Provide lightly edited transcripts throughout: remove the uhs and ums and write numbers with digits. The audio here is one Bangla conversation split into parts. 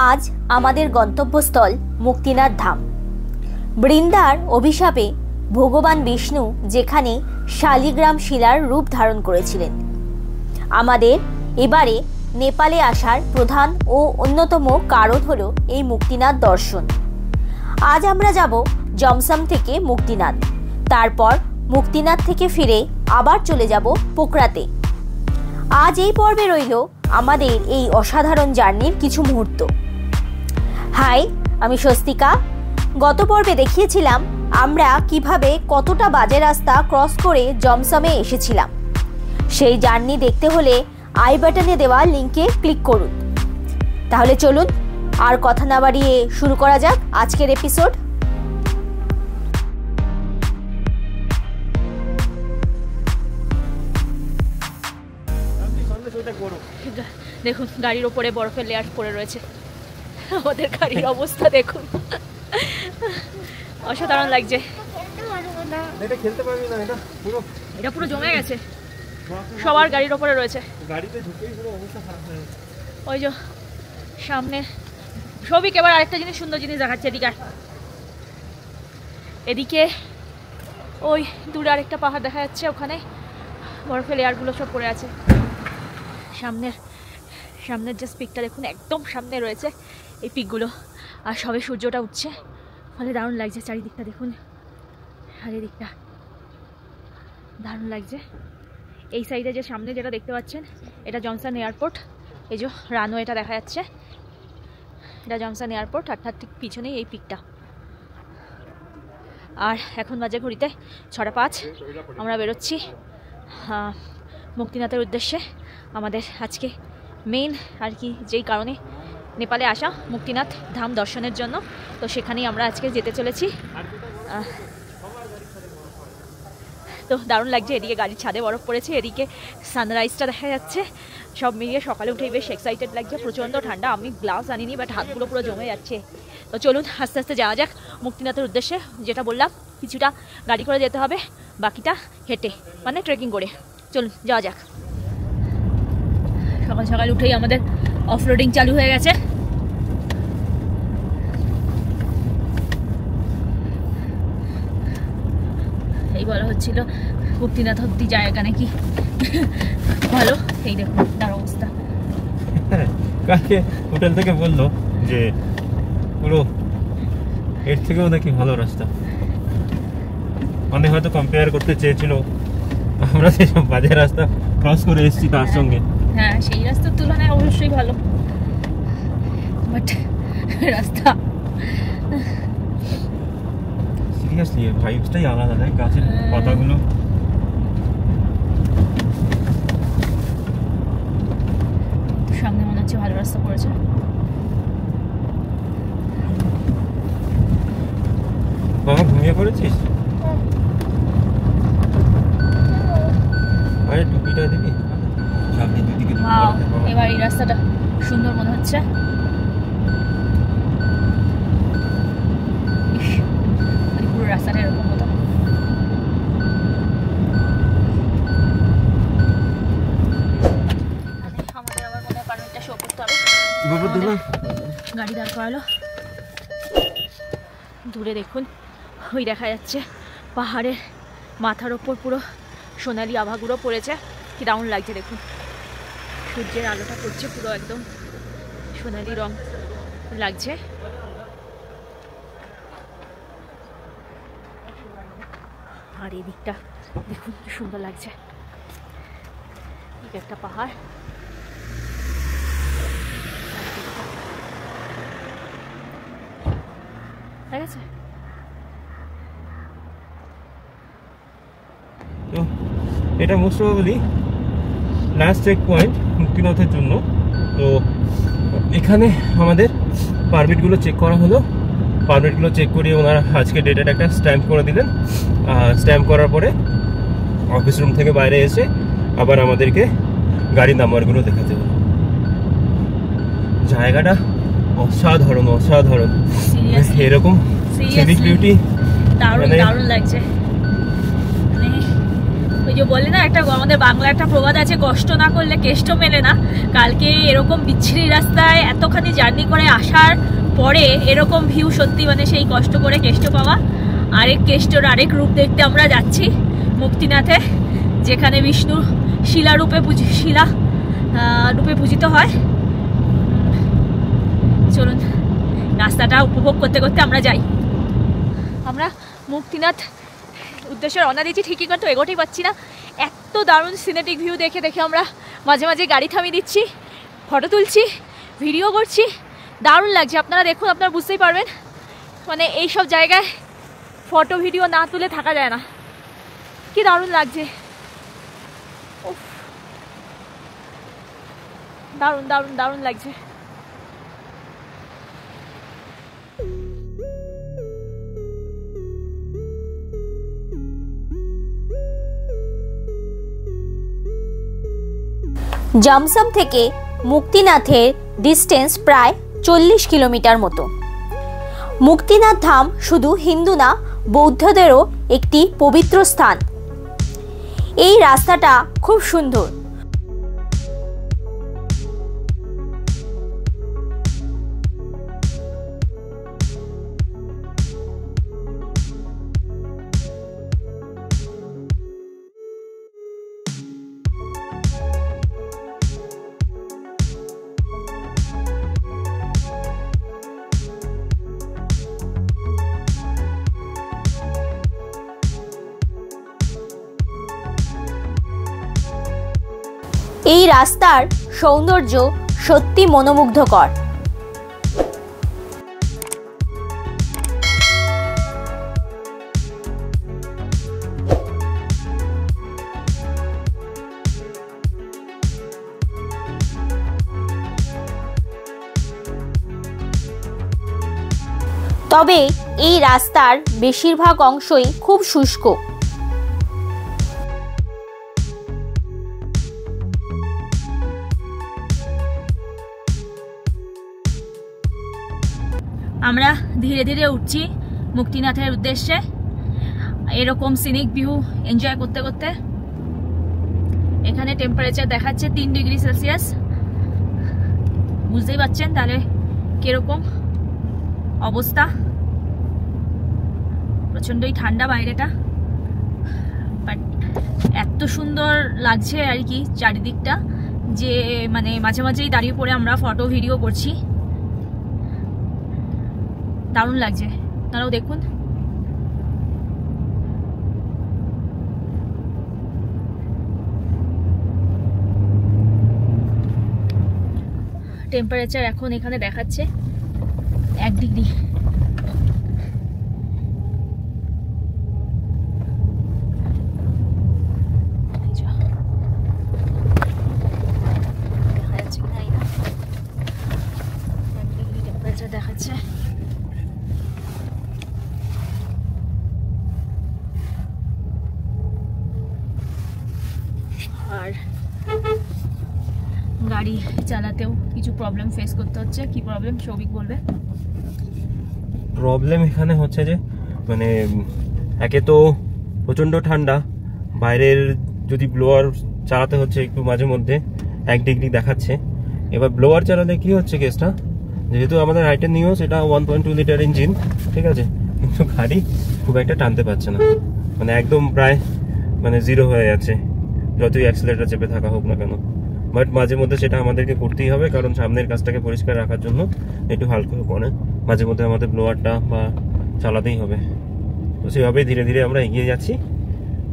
আজ আমাদের গন্তব্যস্থল মুক্তিনাথ ধাম। বৃন্দার অভিশাপে ভগবান বিষ্ণু যেখানে শালিগ্রাম শিলার রূপ ধারণ করেছিলেন। আমাদের এবারে নেপালে আসার প্রধান ও অন্যতম কারণ হলো এই মুক্তিনাথ দর্শন। আজ আমরা যাব জমসম থেকে মুক্তিনাথ, তারপর মুক্তিনাথ থেকে ফিরে আবার চলে যাব পোখরাতে। আজ এই পর্বে রইল আমাদের এই অসাধারণ জার্নির কিছু মুহূর্ত। হাই, আমি স্বস্তিকা। গত পর্বে দেখিয়েছিলাম আমরা কিভাবে কতটা বাজে রাস্তা ক্রস করে জমসমে এসেছিলাম। সেই জার্নি দেখতে হলে আই বাটনে দেওয়া লিঙ্কে ক্লিক করুন। তাহলে চলুন আর কথা না বাড়িয়ে শুরু করা যাক আজকের এপিসোড। দেখুন গাড়ির ওপরে বরফের লেয়ার পড়ে রয়েছে। আমাদের গাড়ির অবস্থা দেখুন, অসাধারণ লাগছে। এটা পুরো জমে গেছে, সবার গাড়ির ওপরে রয়েছে। ওই যে সামনে সবিক এবার আরেকটা জিনিস, সুন্দর জিনিস দেখাচ্ছে। এদিকে ওই দূরে আরেকটা পাহাড় দেখা যাচ্ছে, ওখানে বরফের লেয়ারগুলো সব পড়ে আছে। সামনের যে পিকটা দেখুন, একদম সামনে রয়েছে এই পিকগুলো, আর সবে সূর্যটা উঠছে, ফলে দারুণ লাগছে চারিদিকটা দেখুন। আর এই দিকটা দারুণ লাগছে। এই সাইডে যে সামনে যেটা দেখতে পাচ্ছেন, এটা জনসন এয়ারপোর্ট। এই যে রানওয়েটা দেখা যাচ্ছে, এটা জনসন এয়ারপোর্ট, আর তার ঠিক পিছনেই এই পিকটা। আর এখন বাজে ঘড়িতে 6:05। আমরা বেরোচ্ছি মুক্তিনাথের উদ্দেশ্যে। আমাদের আজকে মেইন আর কি যেই কারণে নেপালে আসা, মুক্তিনাথ ধাম দর্শনের জন্য, তো সেখানেই আমরা আজকে যেতে চলেছি। তো দারুণ লাগছে। এদিকে গাড়ির ছাদে বরফ পড়েছে, এদিকে সানরাইজটা দেখা যাচ্ছে। সব মিলিয়ে সকালে উঠেই বেশ এক্সাইটেড লাগছে। প্রচণ্ড ঠান্ডা, আমি গ্লাভস আনিনি, বাট হাতগুলো পুরো জমে যাচ্ছে। তো চলুন আস্তে আস্তে যাওয়া যাক মুক্তিনাথের উদ্দেশ্যে। যেটা বললাম, কিছুটা গাড়ি করে যেতে হবে, বাকিটা হেঁটে, মানে ট্রেকিং করে। চলুন যাওয়া যাক। সকাল সকাল উঠেই আমাদের অফরোডিং চালু হয়ে গেছে। এই বলা হচ্ছিল মুক্তিনাথ অব্দি জায়গা নাকি ভালো। এই দেখুন তার অবস্থা। কালকে হোটেল থেকে বললো যে পুরো এর থেকেও নাকি ভালো রাস্তা। মানে হয়তো কম্পেয়ার করতে চেয়েছিল আমরা যেসব বাজে রাস্তা ক্রস করে এসেছি তার সঙ্গে। হ্যাঁ, সেই রাস্তার তুলনায় অবশ্যই ভালো, বাট রাস্তা সিরিয়াসলি ভাইবসটাই আলাদা। দেখ গাছের পাতাগুলো, সামনে মনে হচ্ছে ভালো রাস্তা পড়েছে। বাবা ঘুমিয়ে পড়েছিস? আরে টুপিটা দিবি? সামনে দুদিকে এবার এই রাস্তাটা সুন্দর মনে হচ্ছে। পুরো রাস্তাটা এরকম হতো। আমাদের আবার মনে হয় পারমিটটা শো করতে হবে। গাড়ি দাঁড় করালো। দূরে দেখুন, ওই দেখা যাচ্ছে পাহাড়ের মাথার ওপর পুরো সোনালি আভাগুলো পড়েছে। কি দারুণ লাগছে দেখুন, সূর্যের আলোটা পড়ছে, পুরো একদম সোনালি রং লাগছে। আর এই দিকটা দেখুন কি সুন্দর লাগছে। একটা পাহাড়, ঠিক আছে। তো এটা most probably last check point মুক্তিনাথের জন্য। তো এখানে আমাদের পারমিটগুলো চেক করা হলো। পারমিটগুলো চেক করিয়ে ওনারা আজকে ডেটের একটা স্ট্যাম্প করে দিলেন। স্ট্যাম্প করার পরে অফিস রুম থেকে বাইরে এসে আবার আমাদেরকে গাড়ির নাম্বারগুলো দেখাতে হলো। জায়গাটা অসাধারণ অসাধারণ, এরকম সিভিক বিউটি দারুণ দারুণ লাগছে। ওই যে বললে না, একটা আমাদের বাংলা একটা প্রবাদ আছে, কষ্ট না করলে কেষ্ট মেলে না। কালকে এরকম বিচ্ছিরি রাস্তায় এতখানি জার্নি করে আসার পরে এরকম ভিউ, সত্যি মানে সেই কষ্ট করে কেষ্ট পাওয়া। আরেক কেষ্টর আরেক রূপ দেখতে আমরা যাচ্ছি মুক্তিনাথে, যেখানে বিষ্ণু শিলা রূপে পূজিত হয়। চলুন রাস্তাটা উপভোগ করতে করতে আমরা যাই। আমরা মুক্তিনাথ উদ্দেশ্যে রওনা দিচ্ছি ঠিকই, কিন্তু এগোতেই পাচ্ছি না। এত দারুণ সিনেটিক ভিউ দেখে দেখে আমরা মাঝে মাঝে গাড়ি থামিয়ে দিচ্ছি, ফটো তুলছি, ভিডিও করছি। দারুণ লাগছে, আপনারা দেখুন, আপনারা বুঝতেই পারবেন। মানে এইসব জায়গায় ফটো ভিডিও না তুলে থাকা যায় না, কি দারুণ লাগছে। দারুণ দারুণ দারুণ লাগছে। জমসম থেকে মুক্তিনাথের ডিস্টেন্স প্রায় 40 কিলোমিটার মতো। মুক্তিনাথ ধাম শুধু হিন্দু না, বৌদ্ধদেরও একটি পবিত্র স্থান। এই রাস্তাটা খুব সুন্দর। এই রাস্তার সৌন্দর্য সত্যি মনোমুগ্ধকর। তবে এই রাস্তার বেশিরভাগ অংশই খুব শুষ্ক। আমরা ধীরে ধীরে উঠছি মুক্তিনাথের উদ্দেশ্যে, এরকম সিনিক ভিউ এনজয় করতে করতে। এখানে টেম্পারেচার দেখাচ্ছে 3 ডিগ্রি সেলসিয়াস, বুঝতেই পারছেন তাহলে কিরকম অবস্থা। প্রচণ্ডই ঠান্ডা বাইরেটা, বাট এত সুন্দর লাগছে আর কি চারিদিকটা, যে মানে মাঝে মাঝেই দাঁড়িয়ে পড়ে আমরা ফটো ভিডিও করছি। দারুণ লাগছে, তারাও দেখুন। টেম্পারেচার এখন এখানে দেখাচ্ছে 1 ডিগ্রি। টেম্পারেচার দেখাচ্ছে। আর গাড়ি চালাতেও কিছু প্রবলেম ফেস করতে হচ্ছে। কি প্রবলেম সৌভিক বলবে? প্রবলেম এখানে হচ্ছে যে মানে একে তো প্রচণ্ড ঠান্ডা, বাইরের যদি ব্লোয়ার চালাতে হচ্ছে একটু মাঝে মধ্যে 1 ডিগ্রি দেখাচ্ছে। এবার ব্লোয়ার চালালে কি হচ্ছে কেসটা, যেহেতু আমাদের আইটেন নিও সেটা 1.2 লিটার ইঞ্জিন, ঠিক আছে, কিন্তু গাড়ি খুব একটা টানতে পারছে না, মানে একদম প্রায় মানে জিরো হয়ে যাচ্ছে যতই অ্যাক্সিলারেটর চেপে থাকা হোক না কেন। বাট মাঝে মধ্যে সেটা আমাদেরকে করতেই হবে, কারণ সামনের কাজটাকে পরিষ্কার রাখার জন্য একটু হালকা করে মাঝে মধ্যে আমাদের ব্লোয়ারটা বা চালাতেই হবে। তো সেভাবেই ধীরে ধীরে আমরা এগিয়ে যাচ্ছি।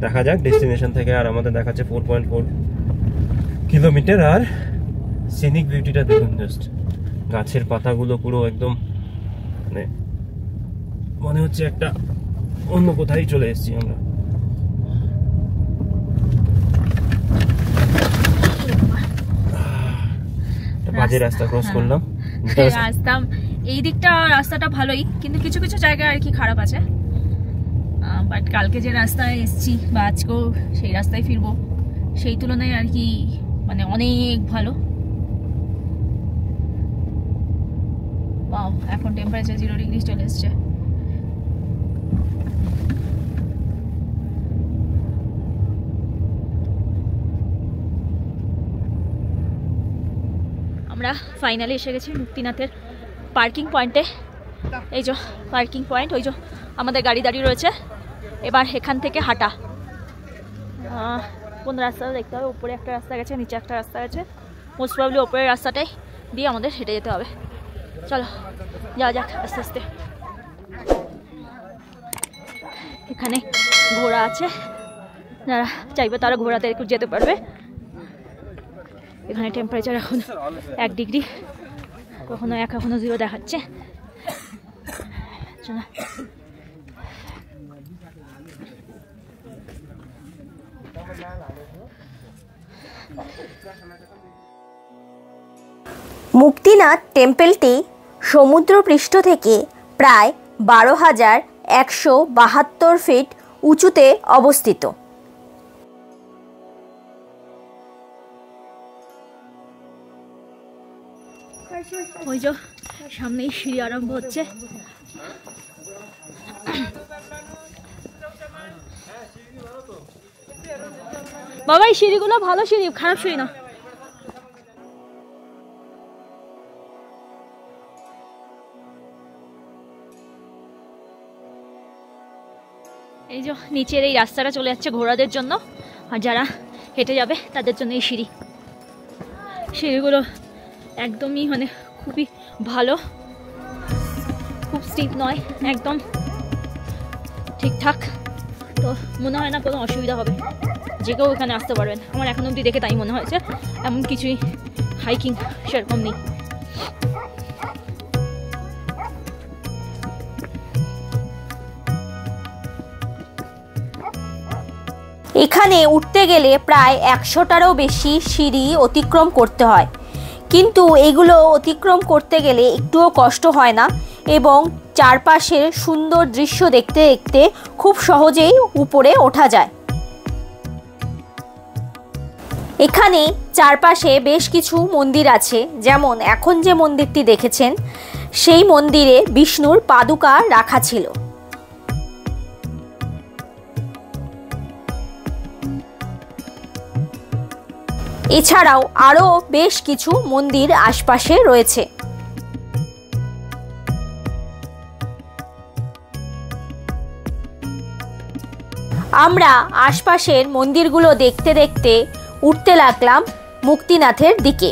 দেখা যাক, ডেস্টিনেশন থেকে আর আমাদের দেখাচ্ছে 4.4 কিলোমিটার। আর সিনিক বিউটিটা দেখুন, জাস্ট গাছের পাতাগুলো পুরো একদম মানে মনে হচ্ছে একটা অন্য কোথায় চলে এসেছি আমরা। বাজে রাস্তা ক্রস করলাম। রাস্তা এই দিকটা রাস্তাটা ভালোই, কিন্তু কিছু কিছু জায়গায় আর কি খারাপ আছে। বাট কালকে যে রাস্তায় এসছি বা আজকেও সেই রাস্তায় ফিরবো, সেই তুলনায় আর কি মানে অনেক ভালো। এখন টেম্পারেচার 0 ডিগ্রি চলে এসছে। আমরা ফাইনালি এসে গেছি মুক্তিনাথের পার্কিং পয়েন্টে। এই যে পার্কিং পয়েন্ট, ওই যে আমাদের গাড়ি দাঁড়িয়ে রয়েছে। এবার এখান থেকে হাঁটা, কোন রাস্তাটা দেখতে হবে। উপরে একটা রাস্তা গেছে, নিচে একটা রাস্তা গেছে। মোস্ট প্রবলি ওপরের রাস্তাটাই দিয়ে আমাদের হেঁটে যেতে হবে। চলো যাওয়া যাক আস্তে আস্তে। এখানে ঘোড়া আছে, যারা চাইবে তারা ঘোড়াতে একটু যেতে পারবে। এখানে টেম্পারেচার এখন 1 ডিগ্রি, কখনো 1 কখনো 0 দেখাচ্ছে। চলো মুক্তিনাথ টেম্পলটি সমুদ্রপৃষ্ঠ থেকে প্রায় 12,172 ফিট উঁচুতে অবস্থিত। ওই যে সামনেই সিঁড়ি আরম্ভ হচ্ছে। বাবা এই সিঁড়িগুলো ভালো সিঁড়ি, খারাপ সিঁড়ি না। এই যে নিচের এই রাস্তাটা চলে যাচ্ছে ঘোড়াদের জন্য, আর যারা হেঁটে যাবে তাদের জন্য এই সিঁড়ি। সিঁড়িগুলো একদমই মানে খুবই ভালো, খুব স্টিপ নয়, একদম ঠিকঠাক। তো মনে হয় না কোনো অসুবিধা হবে, যে কেউ এখানে আসতে পারবেন। আমার এখন অবধি দেখে তাই মনে হয়েছে, এমন কিছুই হাইকিং সেরকম নেই। এখানে উঠতে গেলে প্রায় 100টারও বেশি সিঁড়ি অতিক্রম করতে হয়, কিন্তু এগুলো অতিক্রম করতে গেলে একটুও কষ্ট হয় না এবং চারপাশের সুন্দর দৃশ্য দেখতে দেখতে খুব সহজেই উপরে ওঠা যায়। এখানে চারপাশে বেশ কিছু মন্দির আছে, যেমন এখন যে মন্দিরটি দেখেছেন সেই মন্দিরে বিষ্ণুর পাদুকা রাখা ছিল। এছাড়াও আরও বেশ কিছু মন্দির আশপাশে রয়েছে। আমরা আশপাশের মন্দিরগুলো দেখতে দেখতে উঠতে লাগলাম মুক্তিনাথের দিকে।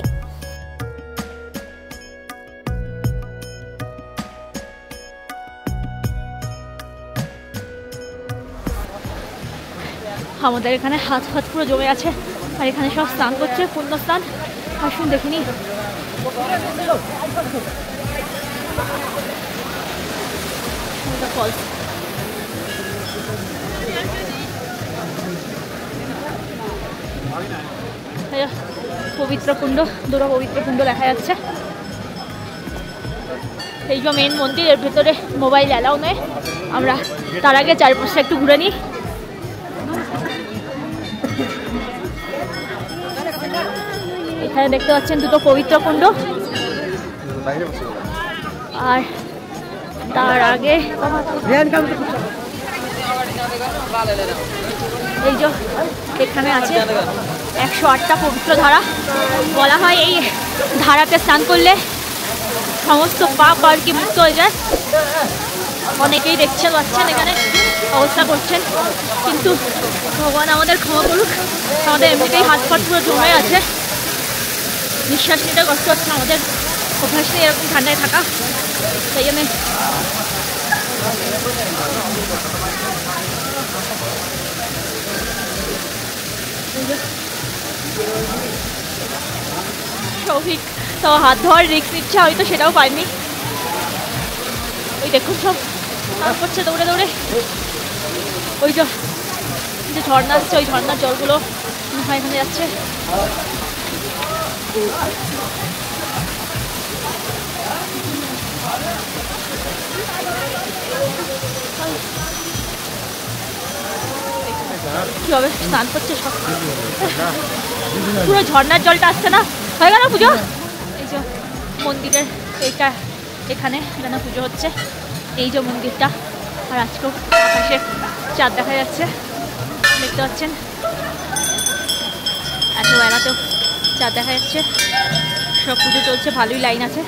আমাদের এখানে হাত হাত পুরো জমে আছে, আর এখানে সব স্নান করছে, পুণ্য স্নান। আসুন দেখিনি। ফলস পবিত্র কুণ্ড, দুটো পবিত্র কুণ্ড দেখা যাচ্ছে। এই যে মেন মন্দির, এর ভেতরে মোবাইল অ্যালাউ নয়। আমরা তার আগে চারপাশে একটু ঘুরে নিই। এখানে দেখতে পাচ্ছেন দুটো পবিত্র কুণ্ড, আর তার আগে এই যে এখানে আছে 108টা পবিত্র ধারা। বলা হয় এই ধারাতে স্নান করলে সমস্ত পাপ আর কি মুক্ত হয়ে যায়। অনেকেই দেখছেন পাচ্ছেন এখানে অবস্থা করছেন, কিন্তু ভগবান আমাদের ক্ষমা করুক, আমাদের এমনিতেই হাত পাত পুরো জমে আছে, নিঃশ্বাস নিতে কষ্ট হচ্ছে। আমাদের অভ্যাস নেই এরকম ঠান্ডায় থাকা, সেই জন্যে সৌভিক তো হাত ধোয়ার রিস্ক নিচ্ছে, হয়তো সেটাও পাইনি। ওই দেখুন সব স্নান করছে দৌড়ে দৌড়ে। ওই যে ঝর্ণা আসছে, ওই ঝর্ণার জলগুলো এখানে যাচ্ছে। কিভাবে স্নান করছে সব, পুরো ঝর্ণার জলটা আসছে না। হয়ে গেল পুজো। এই যে মন্দিরের এইটা, এখানে যেন পুজো হচ্ছে, এই যে মন্দিরটা। আর আজকেও আকাশে চাঁদ দেখা যাচ্ছে, দেখতে পাচ্ছেন এত বেলাতেও চাঁদ দেখা যাচ্ছে। সব পুজো চলছে, ভালোই লাইন আছে,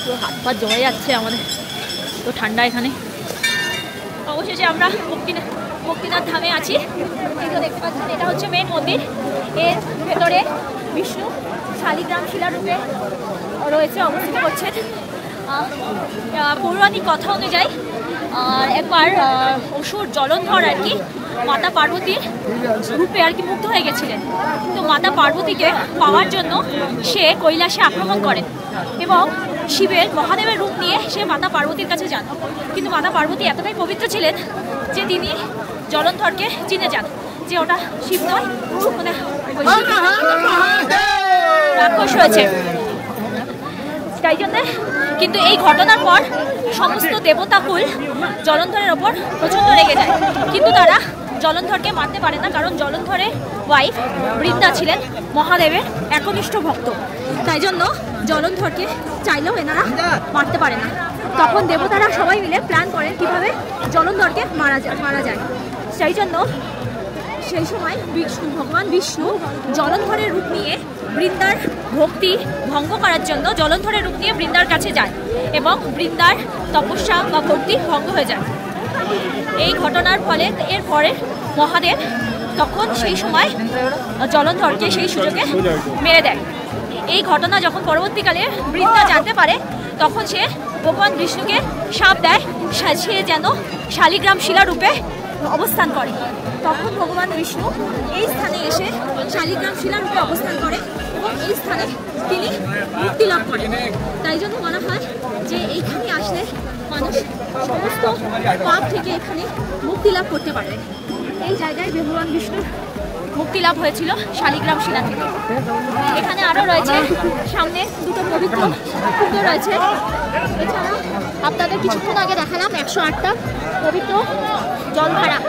পুরো হাত পা জমে যাচ্ছে আমাদের, তো ঠান্ডা এখানে। অবশেষে আমরা মুক্তিনাথ ধামে আছি। এই তো দেখতে পাচ্ছেন, এটা হচ্ছে মেন মন্দির। এর ভেতরে বিষ্ণু শালিগ্রাম শিলার রূপে রয়েছে, অবস্থিত করছেন। পৌরাণিক কথা অনুযায়ী একবার অসুর জলন্ধর আর কি মাতা পার্বতীর রূপে আর কি মুগ্ধ হয়ে গেছিলেন। তো মাতা পার্বতীকে পাওয়ার জন্য সে কৈলাসে আক্রমণ করেন এবং শিবের মহাদেবের রূপ নিয়ে সে মাতা পার্বতীর কাছে যান। কিন্তু মাতা পার্বতী এতটাই পবিত্র ছিলেন যে তিনি জলন্ধরকে চিনে যান যে ওটা শিব নয়, মানে রাক্ষস রয়েছে, তাই জন্য। কিন্তু এই ঘটনার পর সমস্ত দেবতাকুল জলন্ধরের ওপর প্রচণ্ড রেগে যায়, কিন্তু তারা জলন্ধরকে মারতে পারে না, কারণ জলন্ধরের ওয়াইফ বৃন্দা ছিলেন মহাদেবের একনিষ্ঠ ভক্ত। তাই জন্য জলন্ধরকে চাইলেও এনারা মারতে পারে না। তখন দেবতারা সবাই মিলে প্ল্যান করেন কীভাবে জলন্ধরকে মারা যায়। সেই জন্য সেই সময় ভগবান বিষ্ণু জলন্ধরের রূপ নিয়ে বৃন্দার ভক্তি ভঙ্গ করার জন্য জলন্ধরের রূপ নিয়ে বৃন্দার কাছে যায় এবং বৃন্দার তপস্যা বা ভক্তি ভঙ্গ হয়ে যায়। এই ঘটনার ফলে এরপরে মহাদেব তখন সেই সময় জলন্ধরকে সেই সুযোগে মেরে দেয়। এই ঘটনা যখন পরবর্তীকালে বৃন্দা জানতে পারে, তখন সে ভগবান বিষ্ণুকে শাপ দেয় সে যেন শালিগ্রাম শিলা রূপে অবস্থান করে। তখন ভগবান বিষ্ণু এই স্থানে এসে শালিগ্রাম শিলা রূপে অবস্থান করে এবং এই স্থানে তিনি মুক্তি লাভ করেন। তাই জন্য বলা হয় যে এইখানে আসলে মানুষ সমস্ত পাপ থেকে এখানে মুক্তি লাভ করতে পারবে। এই জায়গায় ভগবান বিষ্ণুর মুক্তি লাভ হয়েছিল শালিগ্রাম শিলা থেকে। এখানে আরও রয়েছে সামনে দুটো পবিত্র কুণ্ড রয়েছে। এছাড়া আপনাদের কিছুক্ষণ আগে দেখালাম 108টা পবিত্র জলধারা।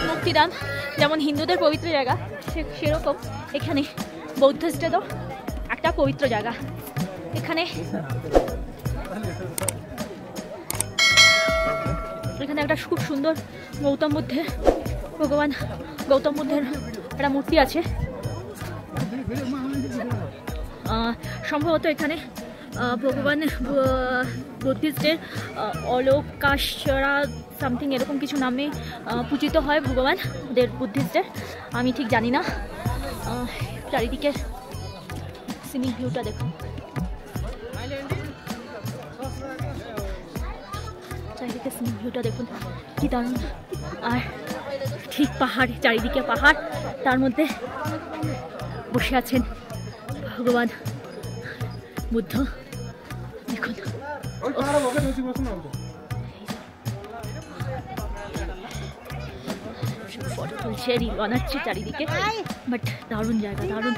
মুক্তিধাম যেমন হিন্দুদের পবিত্র জায়গা, সেরকম এখানে বৌদ্ধিস্টদেরও একটা পবিত্র জায়গা। এখানে একটা খুব সুন্দর ভগবান গৌতম বুদ্ধের একটা মূর্তি আছে। সম্ভবত এখানে ভগবান বুদ্ধিস্টের অলোকাশ্বরা সামথিং এরকম কিছু নামে পূজিত হয় ভগবানদের বুদ্ধিস্টের, আমি ঠিক জানি না। চারিদিকে সিনিক ভিউটা দেখুন, চারিদিকে সিনিক ভিউটা দেখুন কি দারুণ। আর ঠিক পাহাড়, চারিদিকে পাহাড়, তার মধ্যে বসে আছেন ভগবান বুদ্ধ। দেখুন ফটো তুলছে, রিল বানাচ্ছে চারিদিকে, বাট দারুণ জায়গা, দারুণ।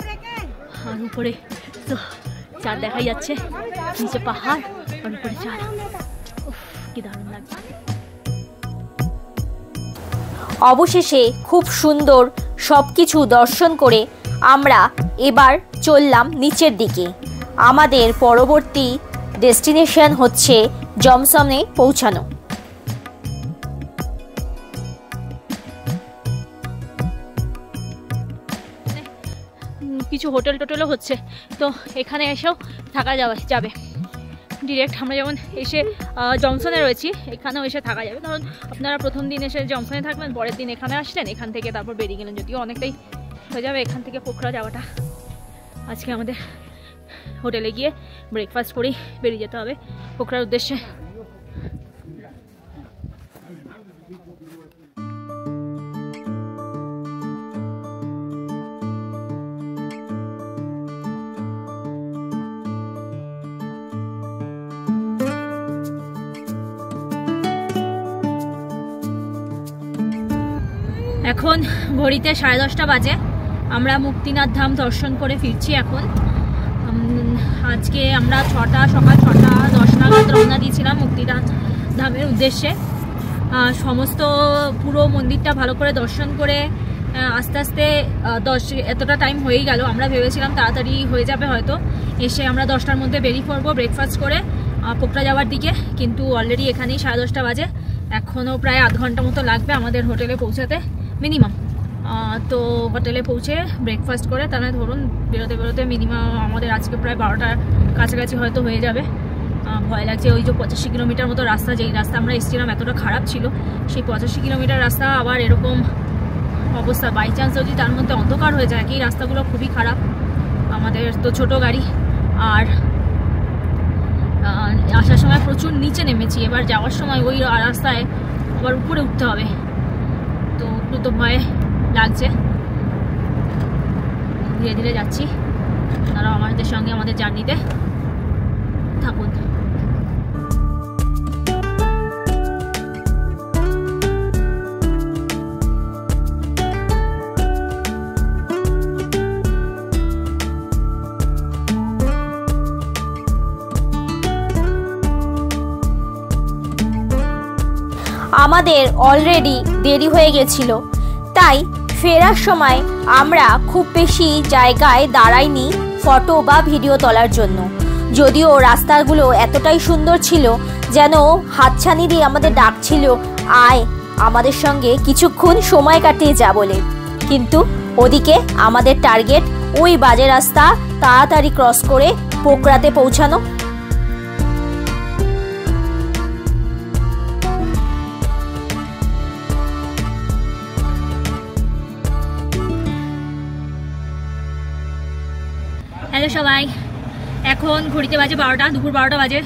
আর উপরে তো চাঁদ দেখাই যাচ্ছে, নিচে পাহাড় আর উপরে চাঁদ, কি দারুণ লাগছে। অবশেষে খুব সুন্দর সব কিছু দর্শন করে আমরা এবার চললাম নিচের দিকে। আমাদের পরবর্তী ডেস্টিনেশন হচ্ছে জমসমে পৌঁছানো। কিছু হোটেল টোটেলও হচ্ছে, তো এখানে এসেও থাকা যাবে ডিরেক্ট। আমরা যেমন এসে জংশনে রয়েছি, এখানেও এসে থাকা যাবে। ধরুন আপনারা প্রথম দিন এসে জংশনে থাকবেন, পরের দিন এখানে আসলেন, এখান থেকে তারপর বেরিয়ে গেলেন, যদিও অনেকটাই হয়ে যাবে এখান থেকে পোখরা যাওয়াটা। আজকে আমাদের হোটেলে গিয়ে ব্রেকফাস্ট করেই বেরিয়ে যেতে হবে পোখরার উদ্দেশ্যে। এখন ঘড়িতে 10:30 বাজে। আমরা মুক্তিনাথ ধাম দর্শন করে ফিরছি এখন। আজকে আমরা সকাল 6:10 নাগাদ রওনা দিয়েছিলাম মুক্তিনাথ ধামের উদ্দেশ্যে। সমস্ত পুরো মন্দিরটা ভালো করে দর্শন করে আস্তে আস্তে 10 এতটা টাইম হয়েই গেল। আমরা ভেবেছিলাম তাড়াতাড়ি হয়ে যাবে হয়তো, এসে আমরা 10টার মধ্যে বেরিয়ে পড়বো ব্রেকফাস্ট করে পোকরা যাওয়ার দিকে, কিন্তু অলরেডি এখানেই 10:30 বাজে। এখনও প্রায় আধ ঘন্টা মতো লাগবে আমাদের হোটেলে পৌঁছাতে মিনিমাম। তো হোটেলে পৌঁছে ব্রেকফাস্ট করে তাহলে ধরুন বেরোতে বেরোতে মিনিমাম আমাদের আজকে প্রায় 12টার কাছাকাছি হয়তো হয়ে যাবে। ভয় লাগছে, ওই যে 85 কিলোমিটার মতো রাস্তা, যেই রাস্তা আমরা এসেছিলাম এতটা খারাপ ছিল, সেই 85 কিলোমিটার রাস্তা আবার এরকম অবস্থা। বাই চান্স যদি তার মধ্যে অন্ধকার হয়ে যায়, এই রাস্তাগুলো খুবই খারাপ। আমাদের তো ছোট গাড়ি, আর আসার সময় প্রচুর নিচে নেমেছি, এবার যাওয়ার সময় ওই রাস্তায় আবার উপরে উঠতে হবে, তো একটু তো ভয় লাগছে। ধীরে ধীরে যাচ্ছি, তারা আমাদের সঙ্গে আমাদের জার্নিতে থাকুন। আমাদের অলরেডি দেরি হয়ে গেছিল, তাই ফেরার সময় আমরা খুব বেশি জায়গায় দাঁড়াইনি ফটো বা ভিডিও তোলার জন্য। যদিও রাস্তাগুলো এতটাই সুন্দর ছিল যেন হাতছানি দিয়ে আমাদের ডাকছিল, আয় আমাদের সঙ্গে কিছুক্ষণ সময় কাটিয়ে যা বলে। কিন্তু ওদিকে আমাদের টার্গেট ওই বাজে রাস্তা তাড়াতাড়ি ক্রস করে পোকরাতে পৌঁছানো। হ্যালো সবাই, এখন ঘড়িতে বাজে 12টা, দুপুর 12টা বাজে।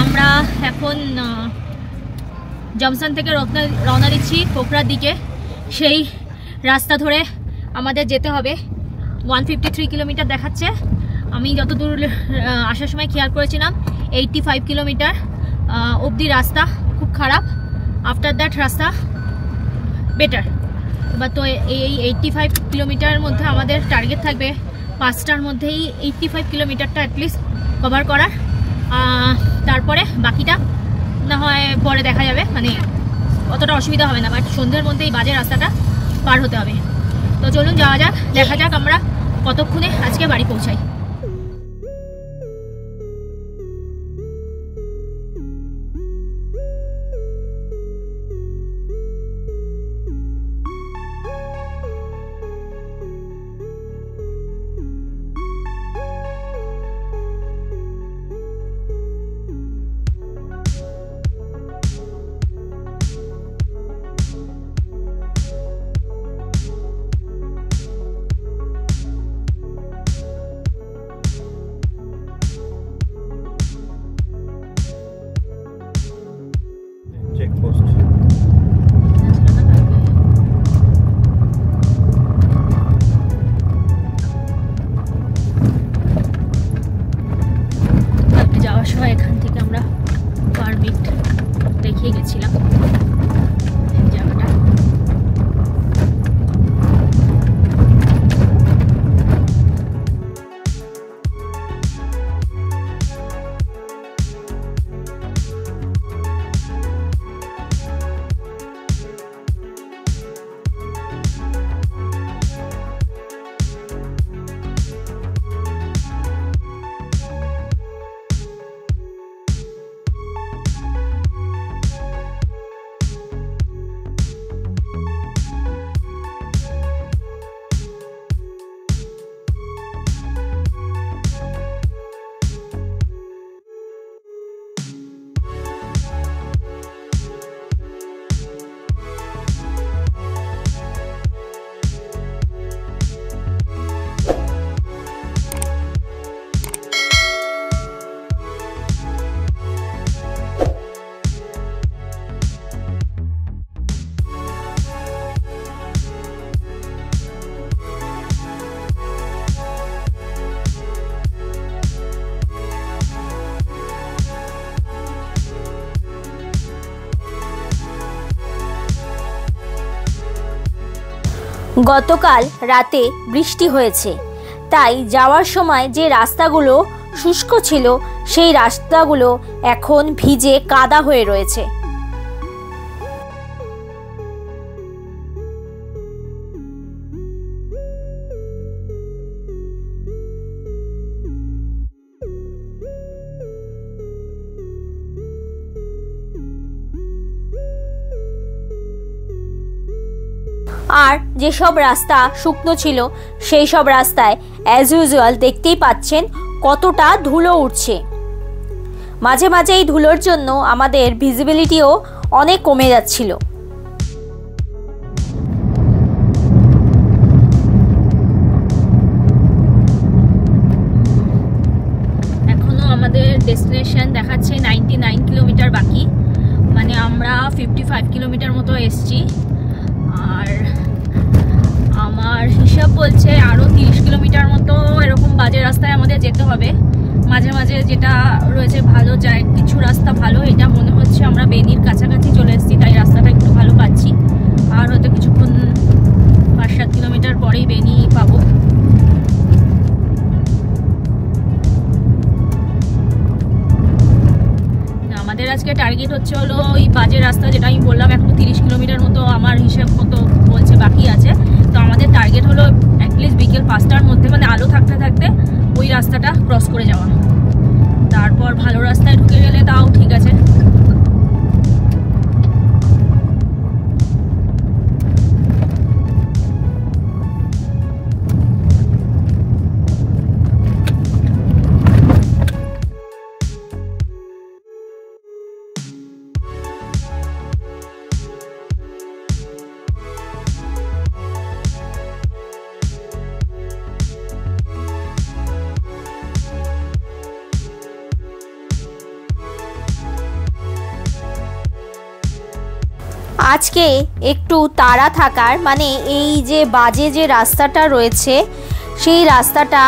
আমরা এখন জংশন থেকে রওনা দিচ্ছি পোকরার দিকে। সেই রাস্তা ধরে আমাদের যেতে হবে। 153 কিলোমিটার দেখাচ্ছে। আমি যতদূর আসার সময় খেয়াল করেছিলাম 85 কিলোমিটার অবধি রাস্তা খুব খারাপ। আফটার দ্যাট রাস্তা বেটার। এবার তো এই 85 কিলোমিটারের মধ্যে আমাদের টার্গেট থাকবে 5টার মধ্যেই 85 কিলোমিটারটা অ্যাটলিস্ট কভার করার। তারপরে বাকিটা না হয় পরে দেখা যাবে, মানে অতটা অসুবিধা হবে না, বাট সন্ধ্যের মধ্যে এই বাজে রাস্তাটা পার হতে হবে। তো চলুন যাওয়া যাক, দেখা যাক আমরা কতক্ষণে আজকে বাড়ি পৌঁছাই। চেকপোস্ট যাওয়ার সময় এখান থেকে আমরা পারমিট দেখিয়ে গেছিলাম জায়গাটা। গতকাল রাতে বৃষ্টি হয়েছে, তাই যাওয়ার সময় যে রাস্তাগুলো শুষ্ক ছিল সেই রাস্তাগুলো এখন ভিজে কাদা হয়ে রয়েছে। আর যেসব রাস্তা শুকনো ছিল সেই সব রাস্তায় অ্যাজ ইউজুয়াল দেখতেই পাচ্ছেন কতটা ধুলো উঠছে। মাঝে মাঝে এই ধুলোর জন্য আমাদের ভিজিবিলিটিও অনেক কমে যাচ্ছিল। এখনো আমাদের ডেস্টিনেশন দেখাচ্ছে 99 কিলোমিটার বাকি, মানে আমরা 55 কিলোমিটার মতো এসছি। আর আমার হিসাব বলছে আরও 30 কিলোমিটার মতো এরকম বাজে রাস্তায় আমাদের যেতে হবে। মাঝে মাঝে যেটা রয়েছে ভালো যায়, কিছু রাস্তা ভালো, এটা মনে হচ্ছে আমরা বেনির কাছাকাছি চলে এসেছি, তাই রাস্তাটা একটু ভালো পাচ্ছি। আর হয়তো কিছুক্ষণ 5-7 কিলোমিটার পরেই বেনি পাবো। আমাদের আজকে টার্গেট হচ্ছে হলো ওই বাজে রাস্তা, যেটা আমি বললাম এখনো 30 কিলোমিটার মতো আমার হিসাব মতো বলছে বাকি আছে। তো আমাদের টার্গেট হলো অ্যাটলিস্ট বিকেল 5টার মধ্যে, মানে আলো থাকতে থাকতে ওই রাস্তাটা ক্রস করে যাওয়া। তারপর ভালো রাস্তায় ঢুকে গেলে তাও ঠিক আছে। আজকে একটু তাড়া থাকার, মানে এই যে বাজে যে রাস্তাটা রয়েছে সেই রাস্তাটা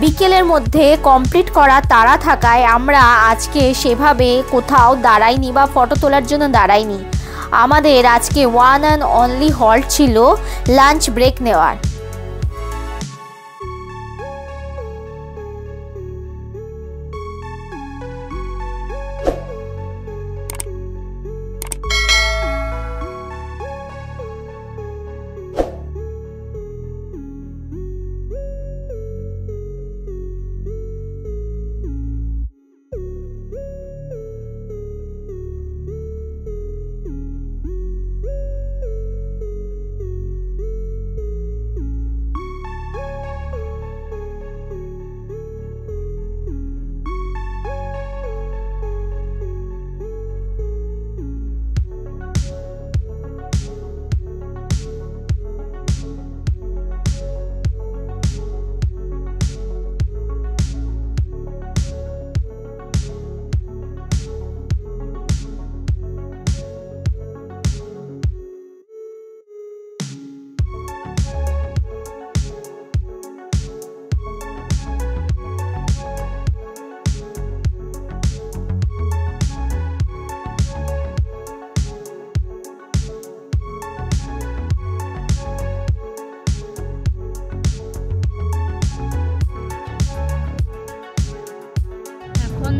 বিকেলের মধ্যে কমপ্লিট করা তাড়া থাকায় আমরা আজকে সেভাবে কোথাও দাঁড়াইনি বা ফটো তোলার জন্য দাঁড়াইনি। আমাদের আজকে ওয়ান অ্যান্ড অনলি হল্ট ছিল লাঞ্চ ব্রেক নেওয়ার। এখন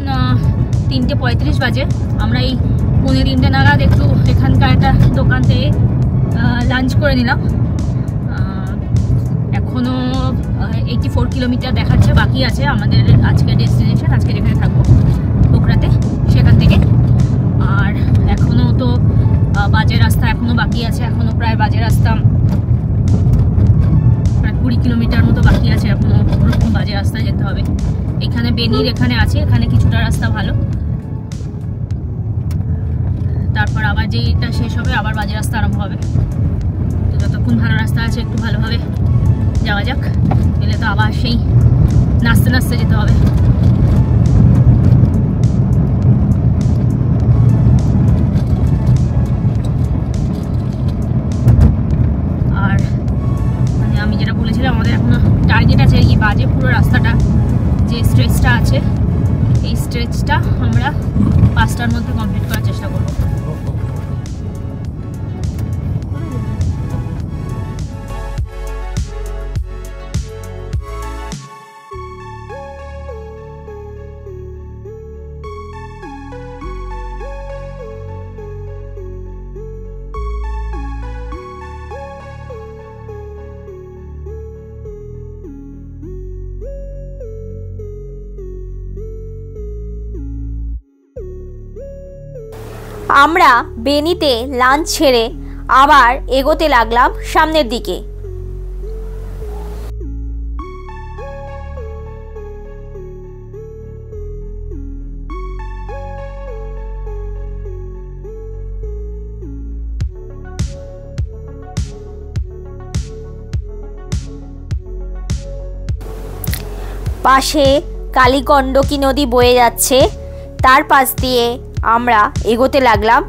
3:35 বাজে। আমরা এই 2:45 নাগাদ একটু এখানকার একটা দোকান থেকে লাঞ্চ করে নিলাম। এখনও 84 কিলোমিটার দেখাচ্ছে বাকি আছে আমাদের আজকের ডেস্টিনেশন, আজকে যেখানে থাকবো পোখরাতে, সেখান থেকে। আর এখনও তো বাজে রাস্তা এখনও বাকি আছে, এখনও প্রায় বাজে রাস্তা প্রায় 20 কিলোমিটার মতো বাকি আছে, এখনও ওরকম বাজে রাস্তায় যেতে হবে। এখানে বেনির এখানে আছে, এখানে কিছুটা রাস্তা ভালো, তারপর আবার যেটা শেষ হবে আবার বাজে রাস্তা আরম্ভ হবে। তো যতক্ষণ ভালো রাস্তা আছে একটু ভালোভাবে যাওয়া যাক, এলে তো আবার সেই নাচতে নাচতে যেতে হবে। আর মানে আমি যেটা বলেছিলাম আমাদের এখনো টার্গেট আছে এই বাজে পুরো রাস্তাটা যে স্ট্রেচটা আছে, এই স্ট্রেচটা আমরা 5টার মধ্যে কমপ্লিট করার চেষ্টা করব। আমরা বেনিতে লাঞ্চ ছেড়ে আবার এগোতে লাগলাম সামনের দিকে। পাশে কালীগণ্ডকী নদী বয়ে যাচ্ছে, তার পাশ দিয়ে আমরা এগোতে লাগলাম।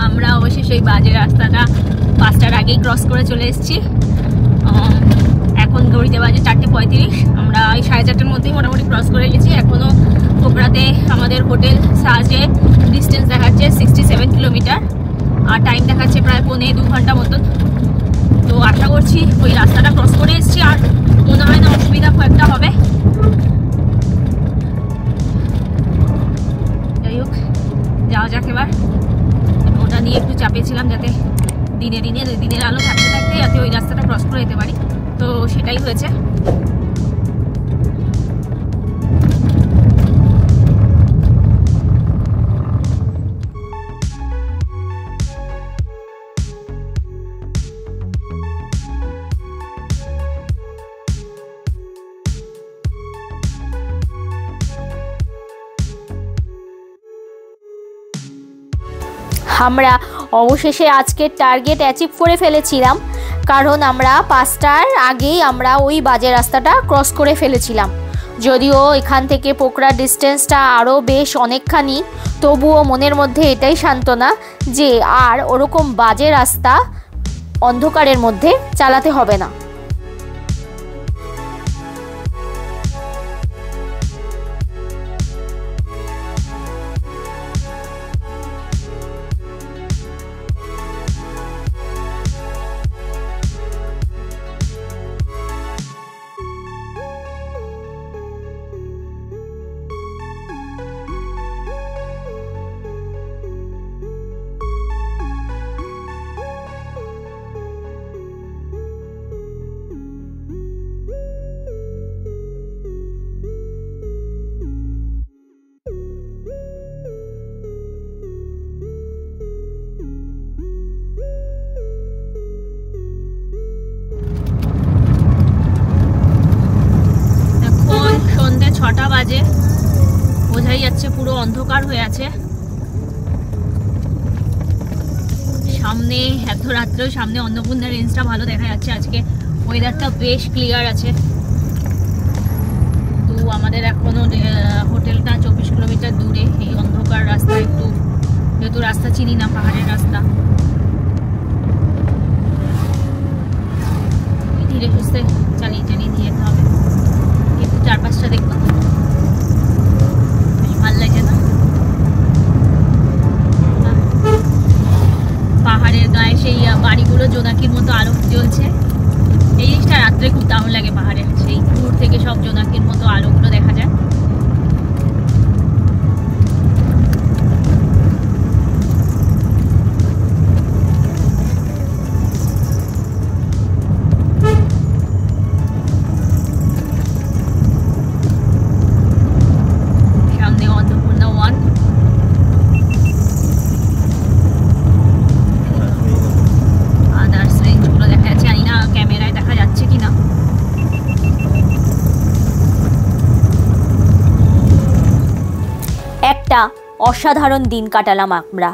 আমরা অবশ্যই এই বাজে রাস্তাটা 5টার আগেই ক্রস করে চলে এসেছি। এখন ঘড়িতে বাজে 4:35। আমরা ওই 4:30টার মধ্যেই মোটামুটি ক্রস করে গেছি। এখনও পোকরাতে আমাদের হোটেল সাজে ডিস্টেন্স দেখাচ্ছে 67 কিলোমিটার, আর টাইম দেখাচ্ছে প্রায় 1.5-2 ঘন্টা মতন। তো আশা করছি ওই রাস্তাটা ক্রস করে এসেছি, আর মনে হয় না অসুবিধা খুব একটা হবে। যাই হোক, যাওয়া যাক এবার। ওটা নিয়ে একটু চাপে ছিলাম যাতে দিনের আলো থাকতে থাকতে যাতে ওই রাস্তাটা ক্রস করে যেতে পারি, তো সেটাই হয়েছে। আমরা অবশেষে আজকের টার্গেট অ্যাচিভ করে ফেলেছিলাম, কারণ আমরা 5টার আগেই আমরা ওই বাজে রাস্তাটা ক্রস করে ফেলেছিলাম। যদিও এখান থেকে পোকরার ডিস্টেন্সটা আরও বেশ অনেকখানি, তবুও মনের মধ্যে এটাই সান্ত্বনা যে আর ওরকম বাজে রাস্তা অন্ধকারের মধ্যে চালাতে হবে না। বাজে, বোঝাই যাচ্ছে পুরো অন্ধকার হয়ে আছে। সামনে এত রাত্রেও সামনে অন্নপূর্ণা রেঞ্জটা ভালো দেখা যাচ্ছে। আজকে ওয়েদারটা বেশ ক্লিয়ার আছে। তো আমাদের এখনো হোটেলটা 24 কিলোমিটার দূরে। এই অন্ধকার রাস্তা, একটু যেহেতু রাস্তা চিনি না, পাহাড়ের রাস্তা, ধীরে সুস্থে চালিয়ে চালিয়ে দিয়ে যেতে হবে। কিন্তু চারপাশটা দেখুন, বেশ ভালো লাগে না? পাহাড়ের গায়ে সেই বাড়িগুলো জোনাকির মতো আলো জ্বলছে। এই জিনিসটা রাত্রে খুব দারুণ লাগে। পাহাড়ের সেই দূর থেকে সব জোনাকির মতো আলোগুলো দেখা যায়। সামনে অন্নপূর্ণা 1। আদার্স রেঞ্জগুলো দেখা যাচ্ছে, জানি না ক্যামেরায় দেখা যাচ্ছে কিনা। একটা অসাধারণ দিন কাটালাম আমরা।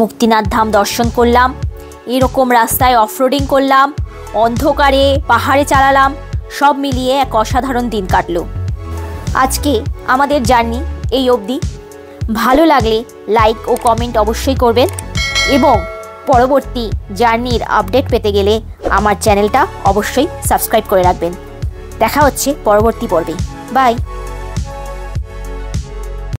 মুক্তিনাথ ধাম দর্শন করলাম, এরকম রাস্তায় অফরোডিং করলাম, অন্ধকারে পাহাড়ে চালালাম, সব মিলিয়ে এক অসাধারণ দিন কাটলো। আজকে আমাদের জার্নি এই অবধি। ভালো লাগলে লাইক ও কমেন্ট অবশ্যই করবেন, এবং পরবর্তী জার্নির আপডেট পেতে গেলে আমার চ্যানেলটা অবশ্যই সাবস্ক্রাইব করে রাখবেন। দেখা হচ্ছে পরবর্তী পর্বে। বাই।